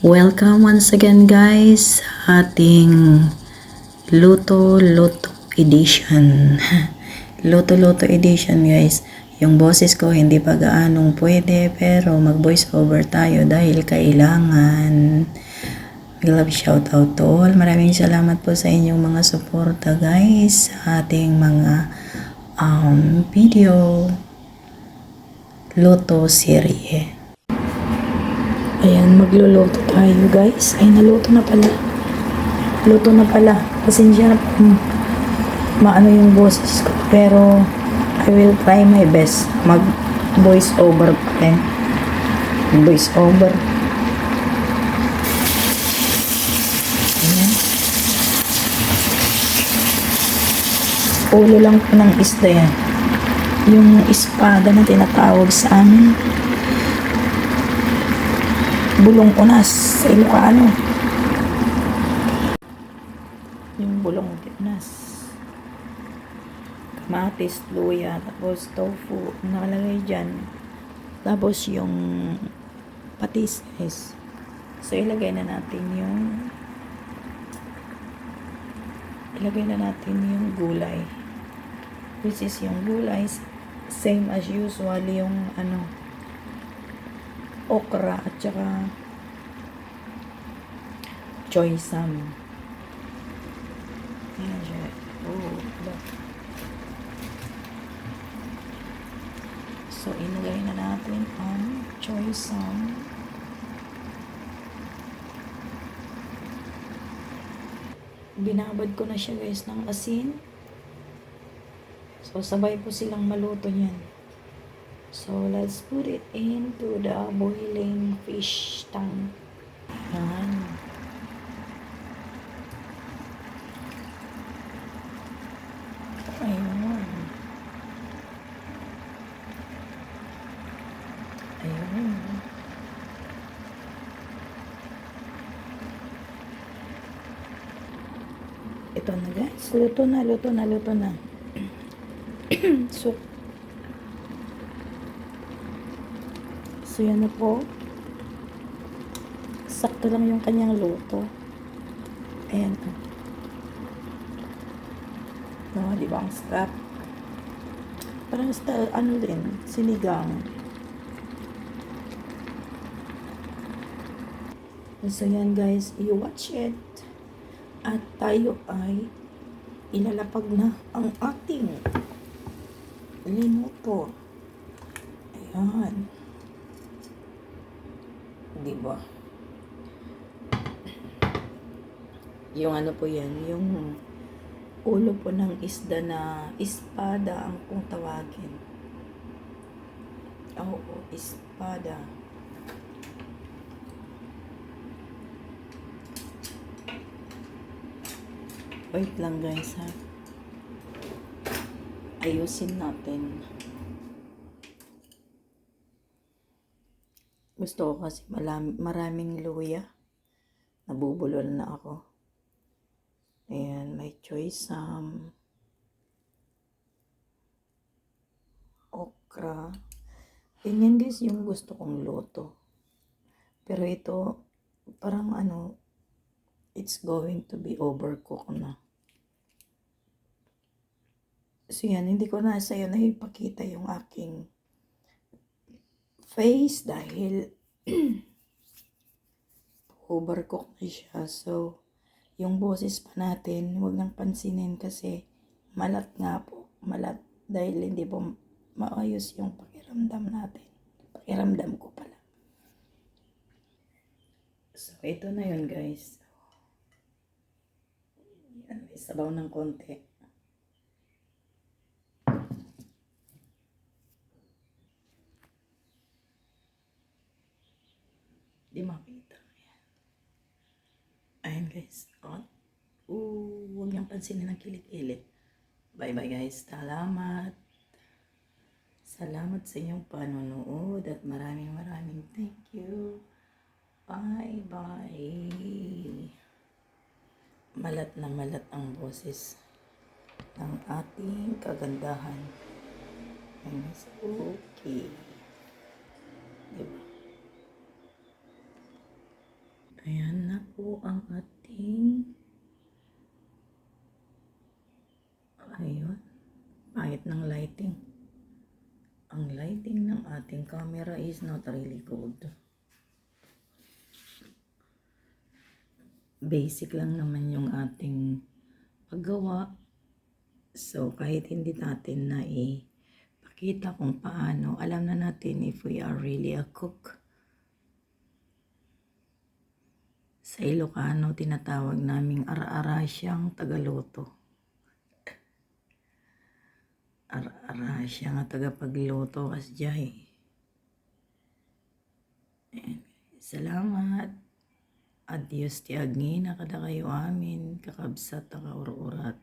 Welcome once again guys sa ating Luto Edition. Luto Edition guys. Yung boses ko hindi pa gaanong pwede pero mag voice over tayo dahil kailangan. Big love shout out to all. Maraming salamat po sa inyong mga suporta guys sa ating mga video Luto serie. Ayan, magluluto tayo guys. Ay, naluto na pala. Luto na pala. Pasensya na po. Maano yung boses ko. Pero, I will try my best. Mag voice over pa rin. Voice over. Ayan. Ulo lang po ng isda yan. Yung espada na tinatawag sa amin. Bulong unas sa Ilocano. Yung bulong unas. Kamatis, luya, tapos tofu nakalagay dyan. Tapos yung patis guys. So ilagay na natin yung gulay. Which is yung gulay same as usual yung okra at saka choy sam. Ayan siya. Oh, look. So, inilagay na natin ang choy sam. Binabad ko na siya guys ng asin. So, sabay po silang maluto niyan. So, let's put it into the boiling fish tank. Ayan. Ayun. Ayun. Ito na guys. Luto na. So, yan na po. Sakto lang yung kanyang luto. Ayan. No, di ba ang sarap? Parang style, sinigang. So, yan guys. You watch it. At tayo ay ilalapag na ang ating linuto. Ayan. Diba? Yung po yan, yung ulo po ng isda na espada ang kung tawagin. Oo, espada. Wait lang guys ha. Ayusin natin. Gusto ko kasi maraming luya. Nabubulol na ako. Ayan, may choy sam. Okra. Ganyan guys yung gusto kong luto. Pero ito, parang it's going to be overcooked na. So yan, hindi ko na sa'yo na ipakita yung aking face dahil overcooked na siya. So, yung boses pa natin, huwag nang pansinin kasi malat nga po. Malat dahil hindi po maayos yung pakiramdam natin. Pakiramdam ko pala. So, ito na yun guys. Yan, may sabaw ng konti. Di makita. Ayan guys. Huwag niyang pansinin ang kilit-kilit. Bye-bye guys. Salamat. Salamat sa inyong panonood at maraming thank you. Bye-bye. Malat na malat ang boses ng ating kagandahan. Okay. Diba? Ayan na po ang ating, ayun, pangit ng lighting. Ang lighting ng ating camera is not really good. Basic lang naman yung ating paggawa. So, kahit hindi natin na ipakita kung paano, alam na natin if we are really a cook. Sa Ilocano, tinatawag naming ara-arasyang tagaluto. Ara-arasyang tagapagluto kasjay. Salamat. Adios ti agni na kada kayo amin, kakabsat, kakaururat.